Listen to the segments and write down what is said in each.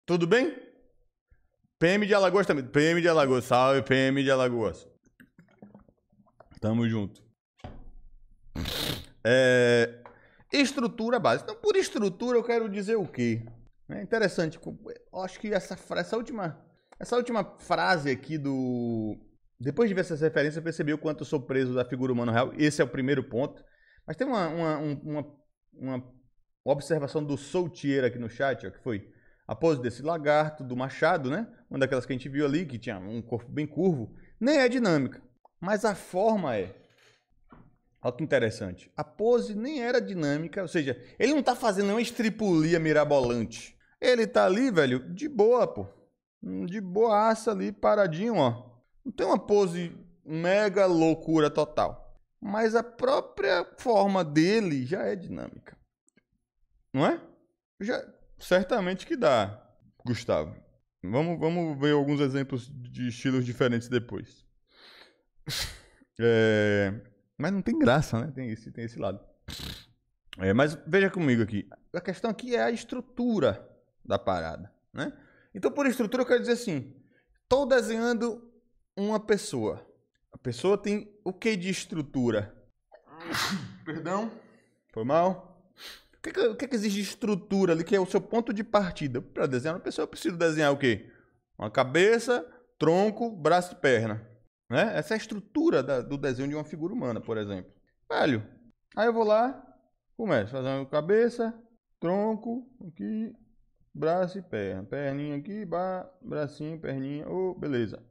Tudo bem? PM de Alagoas também. PM de Alagoas. Salve, PM de Alagoas. Tamo junto. Estrutura básica. Então, por estrutura, eu quero dizer o quê? É interessante. Eu acho que essa última frase aqui do... Depois de ver essas referências, eu percebi o quanto eu sou preso da figura humana real. Esse é o primeiro ponto. Mas tem uma observação do Soutier aqui no chat, ó, que foi a pose desse lagarto, do machado, né? Uma daquelas que a gente viu ali, que tinha um corpo bem curvo. Nem é dinâmica, mas a forma é. Olha que interessante. A pose nem era dinâmica, ou seja, ele não tá fazendo nenhuma estripulia mirabolante. Ele tá ali, velho, de boa, pô. De boaça ali, paradinho, ó. Não tem uma pose mega loucura total. Mas a própria forma dele já é dinâmica. Não é? Certamente que dá, Gustavo. Vamos ver alguns exemplos de estilos diferentes depois. Mas não tem graça, né? Tem esse lado. Mas veja comigo aqui. A questão aqui é a estrutura da parada, né? Então, por estrutura, eu quero dizer assim. Estou desenhando uma pessoa. A pessoa tem o que de estrutura? Perdão? Foi mal? O que existe de estrutura ali, que é o seu ponto de partida? Para desenhar uma pessoa, eu preciso desenhar o quê? Uma cabeça, tronco, braço e perna. Né? Essa é a estrutura do desenho de uma figura humana, por exemplo. Velho, aí eu vou lá, começo fazendo cabeça, tronco, aqui, braço e perna. Perninha aqui, bracinho, perninha, beleza.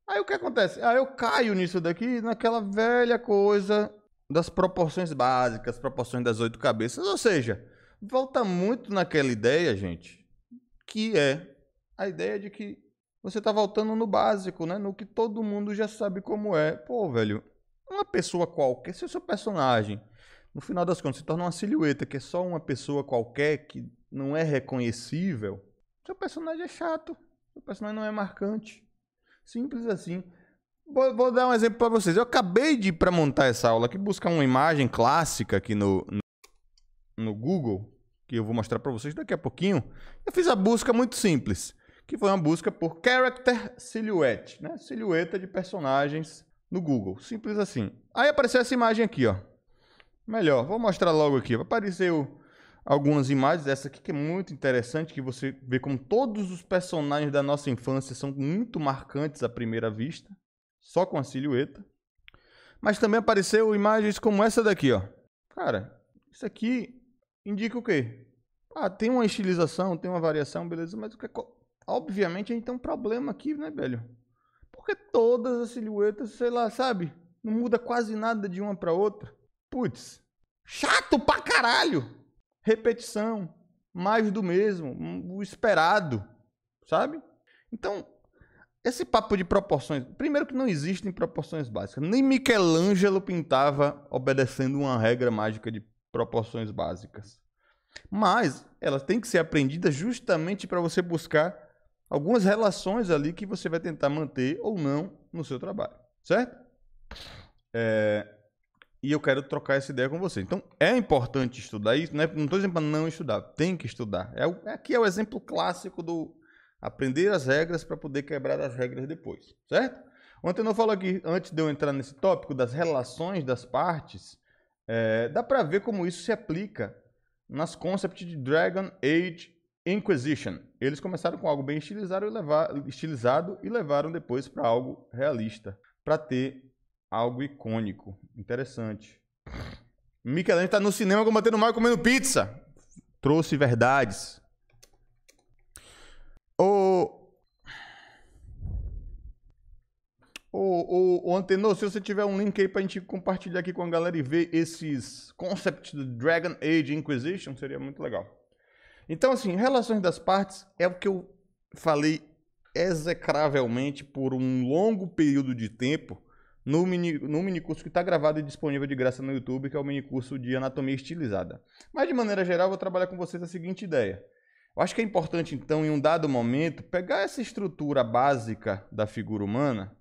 Aí o que acontece? Aí eu caio nisso daqui, naquela velha coisa das proporções básicas, proporções das 8 cabeças. Ou seja, volta muito naquela ideia, gente, que é a ideia de que você tá voltando no básico, né? No que todo mundo já sabe como é. Pô, velho, uma pessoa qualquer, se o seu personagem, no final das contas, se torna uma silhueta, que é só uma pessoa qualquer, que não é reconhecível, seu personagem é chato, seu personagem não é marcante. Simples assim. Vou dar um exemplo para vocês. Eu acabei de, para montar essa aula aqui, buscar uma imagem clássica aqui no Google, que eu vou mostrar para vocês daqui a pouquinho. Eu fiz a busca muito simples, que foi uma busca por Character Silhouette, né? Silhueta de personagens no Google. Simples assim. Aí apareceu essa imagem aqui, ó. Melhor, vou mostrar logo aqui. Apareceu algumas imagens, essa aqui que é muito interessante, que você vê como todos os personagens da nossa infância são muito marcantes à primeira vista, só com a silhueta. Mas também apareceu imagens como essa daqui, ó. Cara, isso aqui indica o quê? Tem uma estilização, tem uma variação, beleza, mas obviamente a gente tem um problema aqui, né, velho? Porque todas as silhuetas, sei lá, sabe? Não muda quase nada de uma para outra. Putz, chato pra caralho! Repetição, mais do mesmo, o esperado, sabe? Então, esse papo de proporções, primeiro que não existem proporções básicas, nem Michelangelo pintava obedecendo uma regra mágica de proporções básicas. Mas elas têm que ser aprendidas justamente para você buscar algumas relações ali que você vai tentar manter ou não no seu trabalho, certo? E eu quero trocar essa ideia com você. Então, é importante estudar isso, né? Não estou dizendo para não estudar, tem que estudar. Aqui é o exemplo clássico do aprender as regras para poder quebrar as regras depois, certo? Ontem eu falo aqui, antes de eu entrar nesse tópico das relações das partes, dá para ver como isso se aplica nas concepts de Dragon Age Inquisition. Eles começaram com algo bem estilizado e levaram depois para algo realista, para ter algo icônico. Interessante. Michelangelo está no cinema combatendo mal e comendo pizza. Trouxe verdades. O Antenor, se você tiver um link aí pra gente compartilhar aqui com a galera e ver esses concepts do Dragon Age Inquisition, seria muito legal. Então, assim, relações das partes é o que eu falei execravelmente por um longo período de tempo no minicurso que está gravado e disponível de graça no YouTube, que é o minicurso de anatomia estilizada. Mas, de maneira geral, eu vou trabalhar com vocês a seguinte ideia. Eu acho que é importante, então, em um dado momento, pegar essa estrutura básica da figura humana,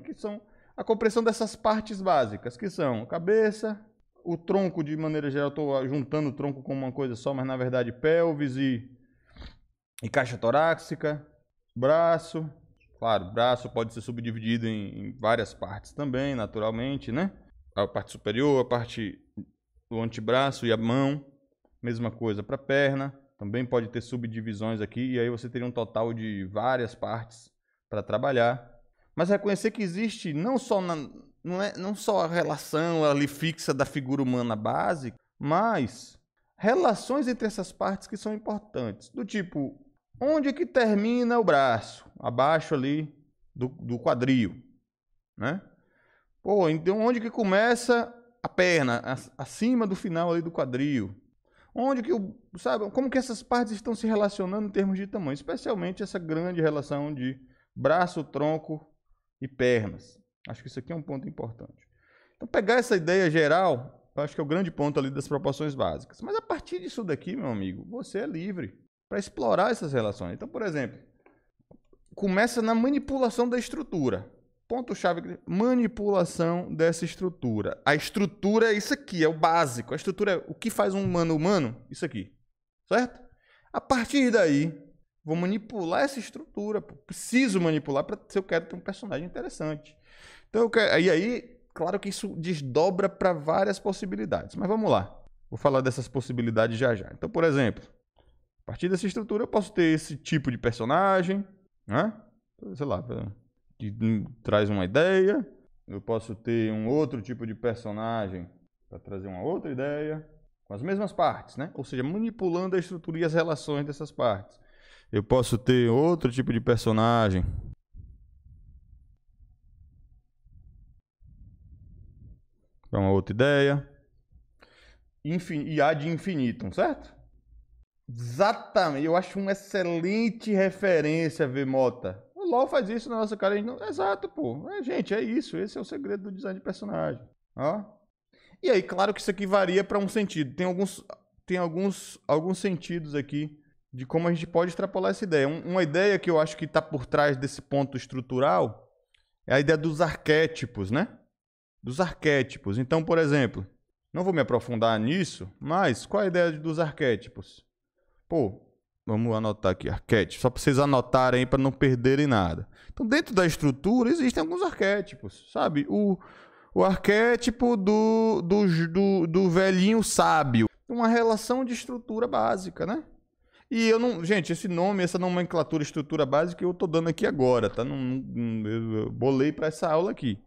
que são a compreensão dessas partes básicas, que são cabeça, o tronco, de maneira geral, estou juntando o tronco com uma coisa só, mas na verdade pelvis e caixa torácica, braço. Claro, braço pode ser subdividido em várias partes também, naturalmente, né? A parte superior, a parte do antebraço e a mão. Mesma coisa para a perna. Também pode ter subdivisões aqui, e aí você teria um total de várias partes para trabalhar. Mas reconhecer que existe não só a relação ali fixa da figura humana básica, mas relações entre essas partes que são importantes. Do tipo, onde que termina o braço? Abaixo ali do quadril, né? Pô, então onde que começa a perna? Acima do final ali do quadril. Onde que sabe, como que essas partes estão se relacionando em termos de tamanho, especialmente essa grande relação de braço, tronco e pernas. Acho que isso aqui é um ponto importante. Então, pegar essa ideia geral, eu acho que é o grande ponto ali das proporções básicas. Mas a partir disso daqui, meu amigo, você é livre para explorar essas relações. Então, por exemplo, começa na manipulação da estrutura. Ponto-chave, manipulação dessa estrutura. A estrutura é isso aqui, é o básico. A estrutura é o que faz um humano humano, isso aqui. Certo? A partir daí, vou manipular essa estrutura. Preciso manipular se eu quero ter um personagem interessante. Então, e aí, claro que isso desdobra para várias possibilidades. Mas vamos lá. Vou falar dessas possibilidades já já. Então, por exemplo, a partir dessa estrutura eu posso ter esse tipo de personagem, né? Sei lá, que traz uma ideia. Eu posso ter um outro tipo de personagem para trazer uma outra ideia, com as mesmas partes, né? Ou seja, manipulando a estrutura e as relações dessas partes. Eu posso ter outro tipo de personagem para uma outra ideia. E ad infinitum, certo? Exatamente. Eu acho uma excelente referência, Vmota. O LoL faz isso na nossa cara. Exato, pô. Gente, é isso. Esse é o segredo do design de personagem. Ó. E aí, claro que isso aqui varia para um sentido. Tem alguns sentidos aqui de como a gente pode extrapolar essa ideia. Uma ideia que eu acho que está por trás desse ponto estrutural é a ideia dos arquétipos, né? Dos arquétipos. Então, por exemplo, não vou me aprofundar nisso, mas qual é a ideia dos arquétipos? Pô, vamos anotar aqui, arquétipos, só para vocês anotarem para não perderem nada. Então, dentro da estrutura, existem alguns arquétipos, sabe? O arquétipo do velhinho sábio. Uma relação de estrutura básica, né? E eu não... Gente, esse nome, essa nomenclatura, estrutura básica, eu tô dando aqui agora, tá? Eu bolei para essa aula aqui.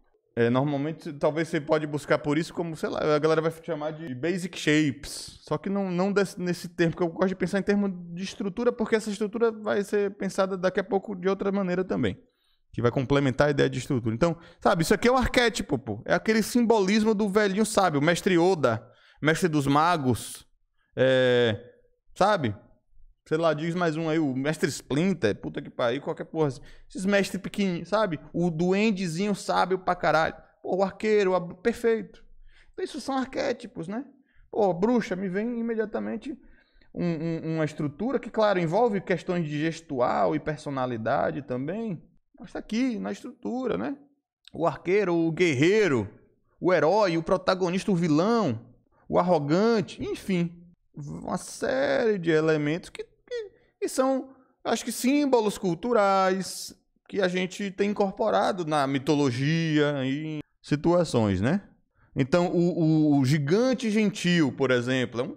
Normalmente, talvez você pode buscar por isso como, sei lá, a galera vai chamar de basic shapes. Só que não nesse termo, porque eu gosto de pensar em termos de estrutura, porque essa estrutura vai ser pensada daqui a pouco de outra maneira também. Que vai complementar a ideia de estrutura. Então, sabe, isso aqui é um arquétipo, pô. É aquele simbolismo do velhinho sábio, o mestre Oda, mestre dos magos, sabe? Sei lá, diz mais um aí, o mestre Splinter, puta que pariu, qualquer porra assim. Esses mestres pequenininhos, sabe? O duendezinho sábio pra caralho. Pô, o arqueiro, perfeito. Então, isso são arquétipos, né? Pô, bruxa, me vem imediatamente uma estrutura que, claro, envolve questões de gestual e personalidade também. Mas tá aqui, na estrutura, né? O arqueiro, o guerreiro, o herói, o protagonista, o vilão, o arrogante, enfim. Uma série de elementos que são, acho que, símbolos culturais que a gente tem incorporado na mitologia e situações, né? Então, o gigante gentil, por exemplo, é um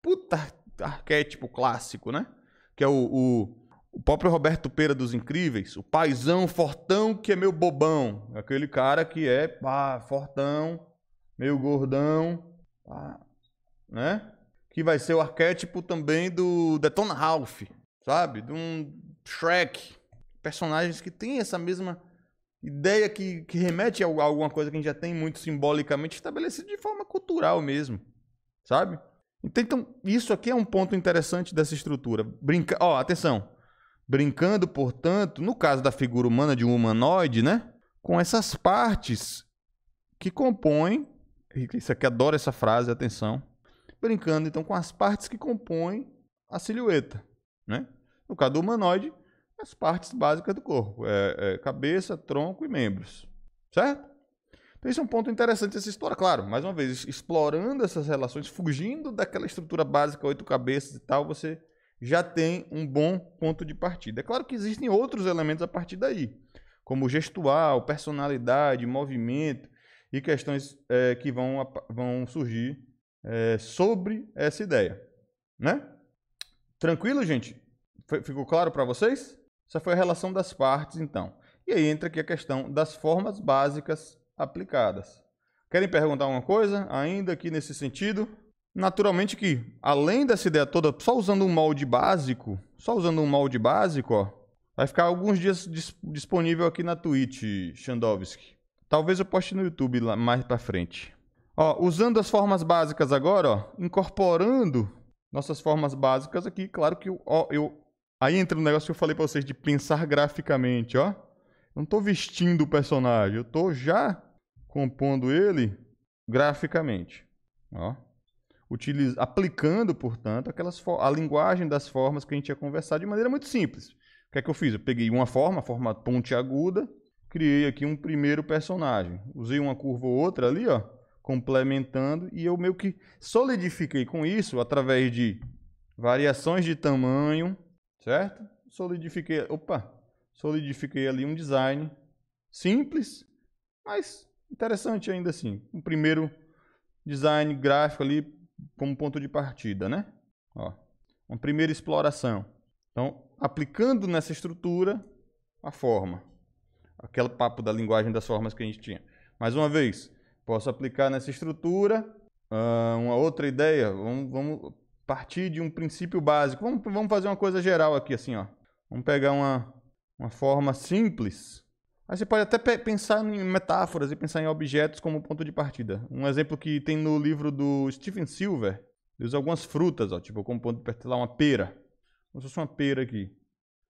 puta arquétipo clássico, né? Que é o próprio Roberto Pera dos Incríveis, o paizão fortão que é meio bobão. Aquele cara que é fortão, meio gordão, né? Que vai ser o arquétipo também do Detona Ralph, sabe? De um Shrek. Personagens que têm essa mesma ideia que remete a alguma coisa que a gente já tem muito simbolicamente estabelecido de forma cultural mesmo, sabe? Então, isso aqui é um ponto interessante dessa estrutura. Atenção. Brincando, portanto, no caso da figura humana de um humanoide, né? Com essas partes que compõem... Isso aqui, adoro essa frase, atenção. Brincando, então, com as partes que compõem a silhueta, né? No caso do humanoide, as partes básicas do corpo. Cabeça, tronco e membros, certo? Então isso é um ponto interessante de se explorar. Claro, mais uma vez, explorando essas relações, fugindo daquela estrutura básica, 8 cabeças e tal, você já tem um bom ponto de partida. É claro que existem outros elementos a partir daí, como gestual, personalidade, movimento e questões que vão surgir sobre essa ideia, né? Tranquilo, gente? Ficou claro para vocês? Essa foi a relação das partes, então. E aí entra aqui a questão das formas básicas aplicadas. Querem perguntar alguma coisa ainda aqui nesse sentido? Naturalmente que, além dessa ideia toda, só usando um molde básico, ó, vai ficar alguns dias disponível aqui na Twitch, Chandovski. Talvez eu poste no YouTube lá mais para frente. Ó, usando as formas básicas agora, ó, incorporando nossas formas básicas aqui, claro que aí entra um negócio que eu falei para vocês de pensar graficamente, ó. Eu não estou vestindo o personagem, eu estou já compondo ele graficamente, ó. Aplicando, portanto, a linguagem das formas que a gente ia conversar de maneira muito simples. O que é que eu fiz? Eu peguei uma forma pontiaguda, criei aqui um primeiro personagem. Usei uma curva ou outra ali, ó, complementando, e eu meio que solidifiquei com isso através de variações de tamanho, certo? Solidifiquei ali um design simples, mas interessante ainda assim. Um primeiro design gráfico ali como ponto de partida, né? Ó, uma primeira exploração. Então, aplicando nessa estrutura a forma. Aquele papo da linguagem das formas que a gente tinha. Mais uma vez, posso aplicar nessa estrutura uma outra ideia. Vamos partir de um princípio básico. Vamos fazer uma coisa geral aqui, assim, ó. Vamos pegar uma forma simples. Aí você pode até pensar em metáforas e pensar em objetos como ponto de partida. Um exemplo que tem no livro do Steven Silver, ele usa algumas frutas, ó, tipo como ponto de partida, lá uma pera. Como se fosse uma pera aqui.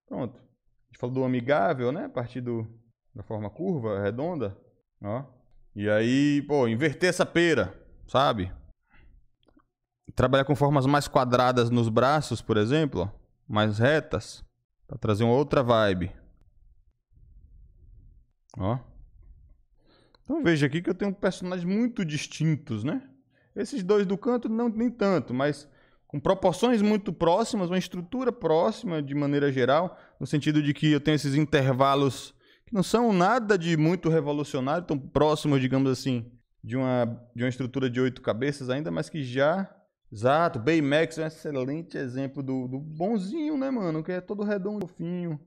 Pronto. A gente falou do amigável, né? A partir da forma curva, redonda. Ó. E aí, pô, inverter essa pera, sabe? Trabalhar com formas mais quadradas nos braços, por exemplo, ó, mais retas, para trazer uma outra vibe. Ó. Então veja aqui que eu tenho personagens muito distintos, né? Esses dois do canto não nem tanto, mas com proporções muito próximas, uma estrutura próxima de maneira geral, no sentido de que eu tenho esses intervalos que não são nada de muito revolucionário, tão próximos, digamos assim, de uma estrutura de 8 cabeças ainda, mas que já... Exato, Baymax é um excelente exemplo do bonzinho, né, mano? Que é todo redondo, fofinho.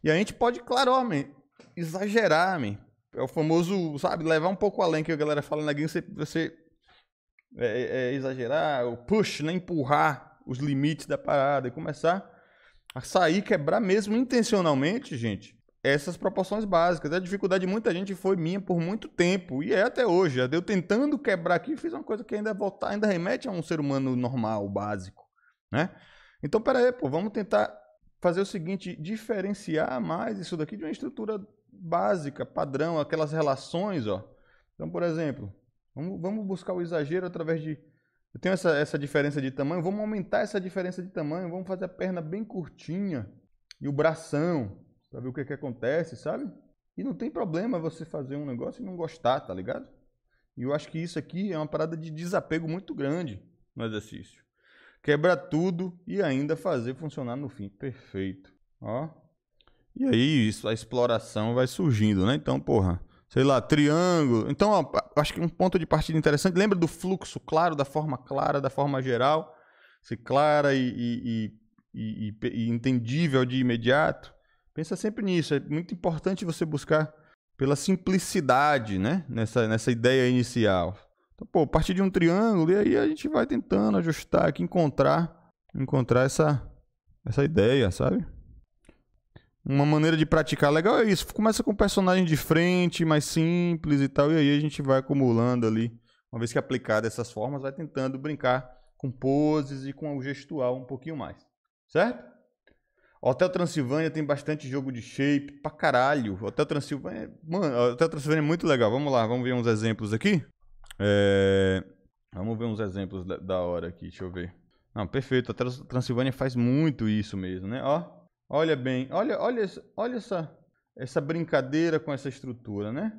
E a gente pode, claro, homem, exagerar, man. É o famoso, sabe, levar um pouco além que a galera fala na game, você exagerar, o push, né, empurrar os limites da parada e começar a sair, quebrar mesmo intencionalmente, gente, essas proporções básicas. A dificuldade de muita gente foi minha por muito tempo, e é até hoje. Eu tentando quebrar aqui, fiz uma coisa que ainda remete a um ser humano normal, básico, né? Então, pera aí, pô, vamos tentar fazer o seguinte, diferenciar mais isso daqui de uma estrutura básica, padrão, aquelas relações, ó. Então, por exemplo, vamos buscar o exagero através de... Eu tenho essa diferença de tamanho, vamos aumentar essa diferença de tamanho, vamos fazer a perna bem curtinha e o bração, para ver o que acontece, sabe? E não tem problema você fazer um negócio e não gostar, tá ligado? E eu acho que isso aqui é uma parada de desapego muito grande no exercício. Quebrar tudo e ainda fazer funcionar no fim. Perfeito. Ó. E aí a exploração vai surgindo, né? Então, porra, sei lá, triângulo. Então, ó, acho que um ponto de partida interessante. Lembra do fluxo claro, da forma geral? Ser clara e entendível de imediato. Pensa sempre nisso. É muito importante você buscar pela simplicidade, né? Nessa ideia inicial. Então, pô, a partir de um triângulo, e aí a gente vai tentando ajustar aqui, encontrar essa ideia, sabe? Uma maneira de praticar legal é isso. Começa com o personagem de frente, mais simples e tal, e aí a gente vai acumulando ali. Uma vez que aplicado essas formas, vai tentando brincar com poses e com o gestual um pouquinho mais. Certo? Hotel Transilvânia tem bastante jogo de shape pra caralho. Hotel Transilvânia, mano, Hotel Transilvânia é muito legal. Vamos lá, vamos ver uns exemplos aqui. Vamos ver uns exemplos da hora aqui, deixa eu ver. Não, perfeito, a Transilvânia faz muito isso mesmo, né? Ó, olha bem, olha essa brincadeira com essa estrutura, né?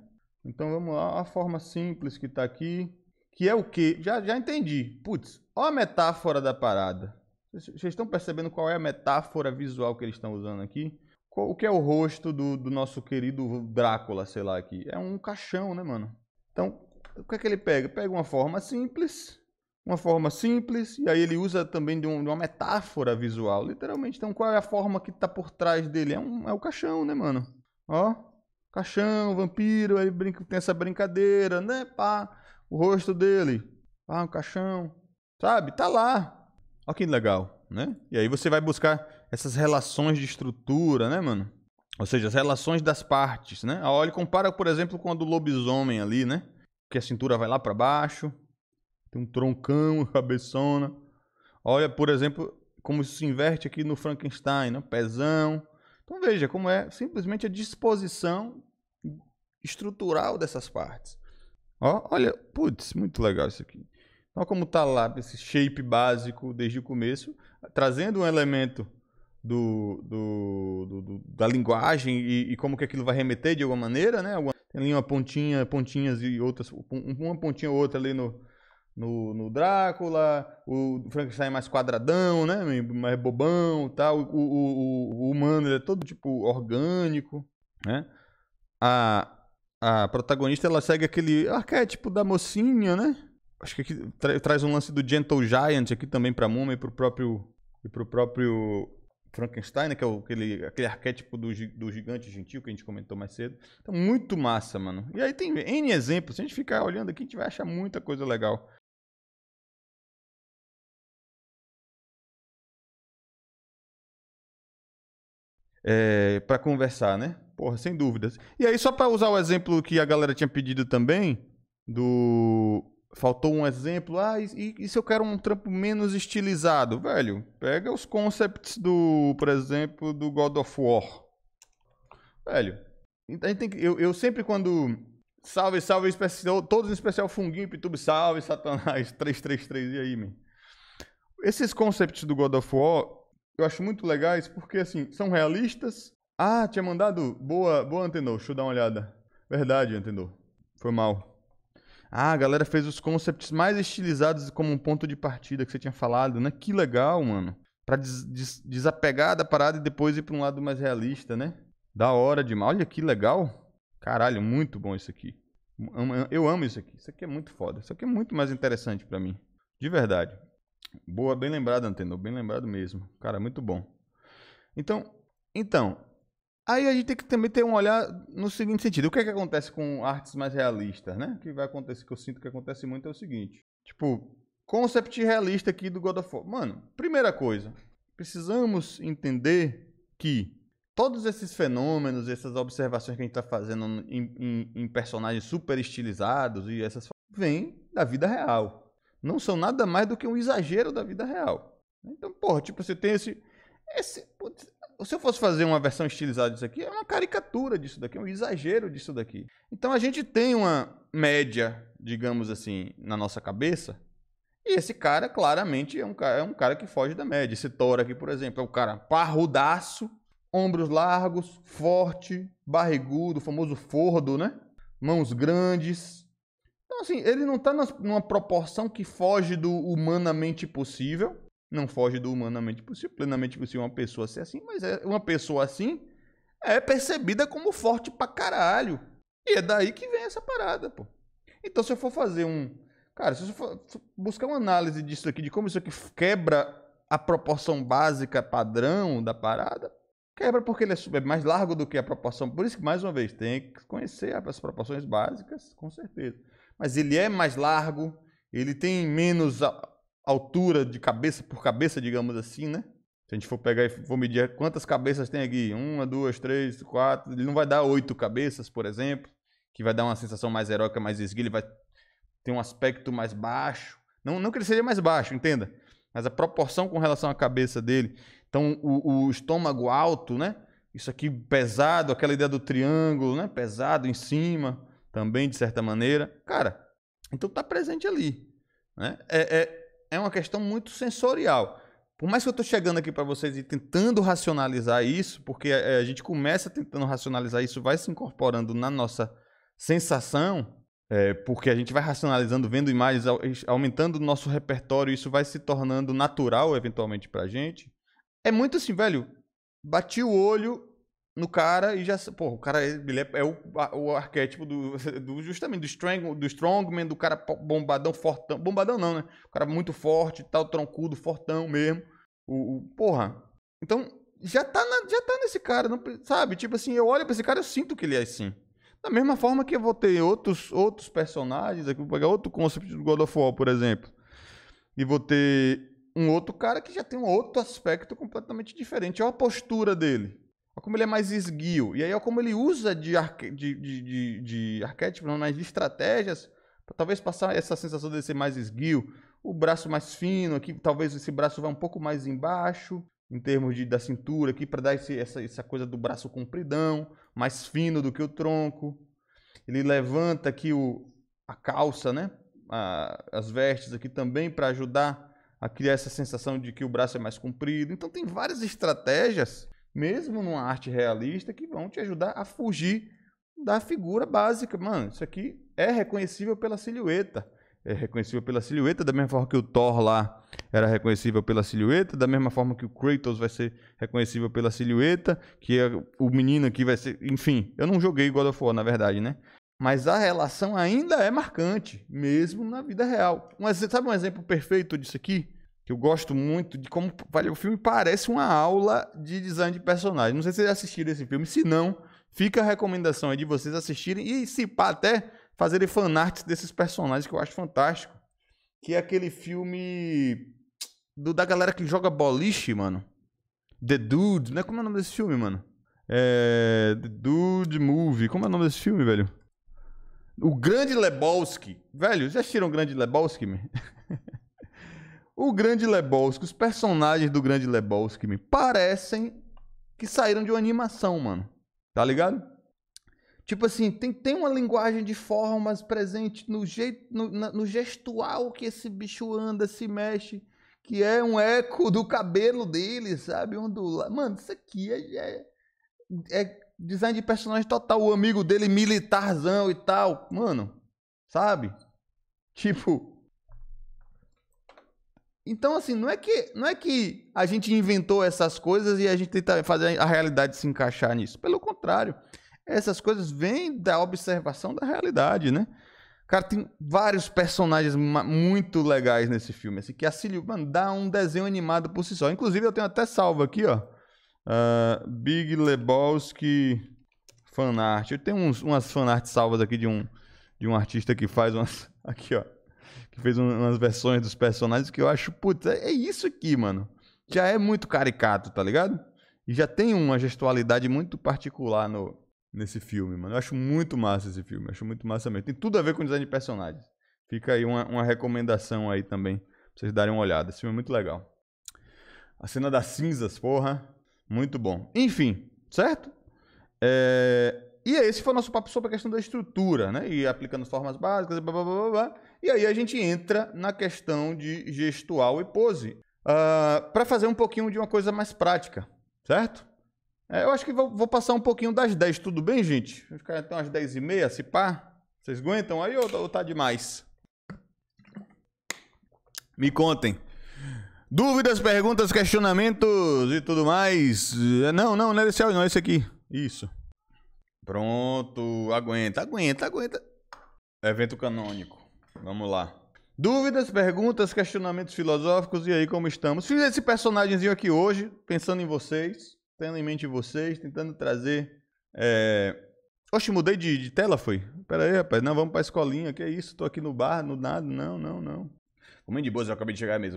Então vamos lá, a forma simples que está aqui, que é o quê? Já entendi. Putz, olha a metáfora da parada. Vocês estão percebendo qual é a metáfora visual que eles estão usando aqui? O que é o rosto do nosso querido Drácula, sei lá, aqui? É um caixão, né, mano? Então, o que é que ele pega? Pega uma forma simples, e aí ele usa também de uma metáfora visual, literalmente. Então, qual é a forma que tá por trás dele? É o caixão, né, mano? Ó, caixão, vampiro, aí tem essa brincadeira, né, pá, o rosto dele, pá, um caixão, sabe? Tá lá. Ó que legal, né? E aí você vai buscar essas relações de estrutura, né, mano? Ou seja, as relações das partes, né? Olha, compara, por exemplo, com a do lobisomem ali, né? Que a cintura vai lá para baixo, tem um troncão, cabeçona. Olha, por exemplo, como isso se inverte aqui no Frankenstein, né? Pezão. Então veja como é simplesmente a disposição estrutural dessas partes. Ó, olha, putz, muito legal isso aqui. Olha como tá lá esse shape básico desde o começo, trazendo um elemento da linguagem e como que aquilo vai remeter de alguma maneira, né? Tem ali uma pontinhas e outras, uma pontinha ou outra ali no Drácula, o Frankenstein mais quadradão, né? Mais bobão, tal. O humano ele é todo tipo orgânico, né? A protagonista ela segue aquele arquétipo da mocinha, né? Acho que aqui traz um lance do Gentle Giant aqui também pra Múmia e pro próprio Frankenstein, né? Que é aquele arquétipo do gigante gentil que a gente comentou mais cedo. Então, muito massa, mano. E aí tem N exemplos. Se a gente ficar olhando aqui, a gente vai achar muita coisa legal. Para conversar, né? Porra, sem dúvidas. E aí, só para usar o exemplo que a galera tinha pedido também, faltou um exemplo. E se eu quero um trampo menos estilizado? Velho, pega os concepts por exemplo, do God of War. Velho, a gente eu sempre quando... Salve, especial, todos em especial Funguinho, Pitube, salve, Satanás, 333, e aí, man? Esses concepts do God of War, eu acho muito legais porque, assim, são realistas. Ah, tinha mandado? Boa, Antenor, deixa eu dar uma olhada. Verdade, Antenor. Foi mal. Ah, a galera fez os concepts mais estilizados como um ponto de partida que você tinha falado, né? Que legal, mano. Pra desapegar da parada e depois ir pra um lado mais realista, né? Da hora demais. Olha que legal. Caralho, muito bom isso aqui. Eu amo isso aqui. Isso aqui é muito foda. Isso aqui é muito mais interessante pra mim. De verdade. Boa, bem lembrado, Antenor. Bem lembrado mesmo. Cara, muito bom. Então, aí a gente tem que também ter um olhar no seguinte sentido. O que é que acontece com artes mais realistas, né? O que vai acontecer, que eu sinto que acontece muito é o seguinte. Tipo, concept realista aqui do God of War. Mano, primeira coisa. Precisamos entender que todos esses fenômenos, essas observações que a gente está fazendo em personagens super estilizados e essas vêm da vida real. Não são nada mais do que um exagero da vida real. Então, porra, tipo, você tem esse se eu fosse fazer uma versão estilizada disso aqui, é uma caricatura disso daqui, é um exagero disso daqui. Então a gente tem uma média, digamos assim, na nossa cabeça, e esse cara claramente é um cara que foge da média. Esse Thor aqui, por exemplo, é um cara parrudaço, ombros largos, forte, barrigudo, o famoso fordo, né? Mãos grandes. Então, assim, ele não está numa proporção que foge do humanamente possível. Não foge do humanamente possível, plenamente possível uma pessoa ser assim, mas uma pessoa assim é percebida como forte pra caralho. E é daí que vem essa parada, pô. Então, se eu for fazer Cara, se eu for buscar uma análise disso aqui, de como isso aqui quebra a proporção básica padrão da parada, quebra porque ele é mais largo do que a proporção. Por isso que, mais uma vez, tem que conhecer as proporções básicas, com certeza. Mas ele é mais largo, ele tem menos altura de cabeça por cabeça, digamos assim, né? Se a gente for pegar e for medir quantas cabeças tem aqui, 1, 2, 3, 4, ele não vai dar 8 cabeças, por exemplo, que vai dar uma sensação mais heróica, mais esguia, ele vai ter um aspecto mais baixo. Não que ele seja mais baixo, entenda? Mas a proporção com relação à cabeça dele. Então, o estômago alto, né? Isso aqui pesado, aquela ideia do triângulo, né? Pesado em cima, também, de certa maneira. Cara, então tá presente ali, né? É uma questão muito sensorial. Por mais que eu estou chegando aqui para vocês e tentando racionalizar isso, porque a gente começa tentando racionalizar isso, vai se incorporando na nossa sensação, porque a gente vai racionalizando, vendo imagens, aumentando o nosso repertório, isso vai se tornando natural, eventualmente, pra gente. É muito assim, velho, bati o olho no cara e já... Pô, o cara ele é o arquétipo justamente do strongman, do cara bombadão, fortão. Bombadão não, né? O cara muito forte, tal, troncudo, fortão mesmo. Porra. Então, já tá nesse cara, não, sabe? Tipo assim, eu olho pra esse cara, eu sinto que ele é assim. Da mesma forma que eu vou ter outros personagens, aqui vou pegar outro conceito do God of War, por exemplo, e vou ter um outro cara que já tem um outro aspecto completamente diferente. Olha a postura dele. Olha como ele é mais esguio. E aí olha como ele usa de arquétipo, não, mas de estratégias, para talvez passar essa sensação de ser mais esguio. O braço mais fino aqui, talvez esse braço vá um pouco mais embaixo, em termos da cintura aqui, para dar essa coisa do braço compridão, mais fino do que o tronco. Ele levanta aqui a calça, né? As vestes aqui também para ajudar a criar essa sensação de que o braço é mais comprido. Então tem várias estratégias, mesmo numa arte realista, que vão te ajudar a fugir da figura básica. Mano, isso aqui é reconhecível pela silhueta. É reconhecível pela silhueta, da mesma forma que o Thor lá era reconhecível pela silhueta, da mesma forma que o Kratos vai ser reconhecível pela silhueta, que o menino aqui vai ser... Enfim, eu não joguei God of War, na verdade, né? Mas a relação ainda é marcante, mesmo na vida real. Sabe um exemplo perfeito disso aqui? Que eu gosto muito de como o filme parece uma aula de design de personagem. Não sei se vocês assistiram esse filme. Se não, fica a recomendação aí de vocês assistirem e, se pá, até fazerem fanarts desses personagens que eu acho fantástico. Que é aquele filme da galera que joga boliche, mano. The Dude, né? Como é o nome desse filme, mano? The Dude Movie. Como é o nome desse filme, velho? O Grande Lebowski. Velho, já assistiram o Grande Lebowski, man? O Grande Lebowski, os personagens do Grande Lebowski me parecem que saíram de uma animação, mano. Tá ligado? Tipo assim, tem uma linguagem de formas presente no jeito, no gestual que esse bicho anda, se mexe, que é um eco do cabelo dele, sabe? Mano, isso aqui é design de personagem total. O amigo dele militarzão e tal. Mano, sabe? Tipo... Então, assim, não é que a gente inventou essas coisas e a gente tenta fazer a realidade se encaixar nisso. Pelo contrário, essas coisas vêm da observação da realidade, né? Cara, tem vários personagens muito legais nesse filme, assim, que a mano, dá um desenho animado por si só. Inclusive, eu tenho até salvo aqui, ó. Big Lebowski fanart. Eu tenho umas fanarts salvas aqui de um artista que faz umas... Aqui, ó. Que fez umas versões dos personagens que eu acho, putz, é isso aqui, mano. Já é muito caricato, tá ligado? E já tem uma gestualidade muito particular nesse filme, mano. Eu acho muito massa esse filme, acho muito massa mesmo. Tem tudo a ver com design de personagens. Fica aí uma recomendação aí também, pra vocês darem uma olhada. Esse filme é muito legal. A cena das cinzas, porra, muito bom. Enfim, certo? E esse foi o nosso papo sobre a questão da estrutura, né? E aplicando formas básicas, blá, blá, blá, blá. E aí a gente entra na questão de gestual e pose, para fazer um pouquinho de uma coisa mais prática, certo? Eu acho que vou passar um pouquinho das 10, tudo bem, gente? Vai ficar até umas 10h30, se pá? Vocês aguentam aí ou tá demais? Me contem. Dúvidas, perguntas, questionamentos e tudo mais? Não é esse áudio, não, é esse aqui. Isso. Pronto, aguenta. Evento canônico. Vamos lá. Dúvidas, perguntas, questionamentos filosóficos, e aí como estamos? Fiz esse personagemzinho aqui hoje, pensando em vocês, tendo em mente vocês, tentando trazer... Oxe, mudei de tela, foi? Pera aí, rapaz, não, vamos pra escolinha, que é isso? Tô aqui no bar, no nada, não. Vamos de boas, eu acabei de chegar mesmo.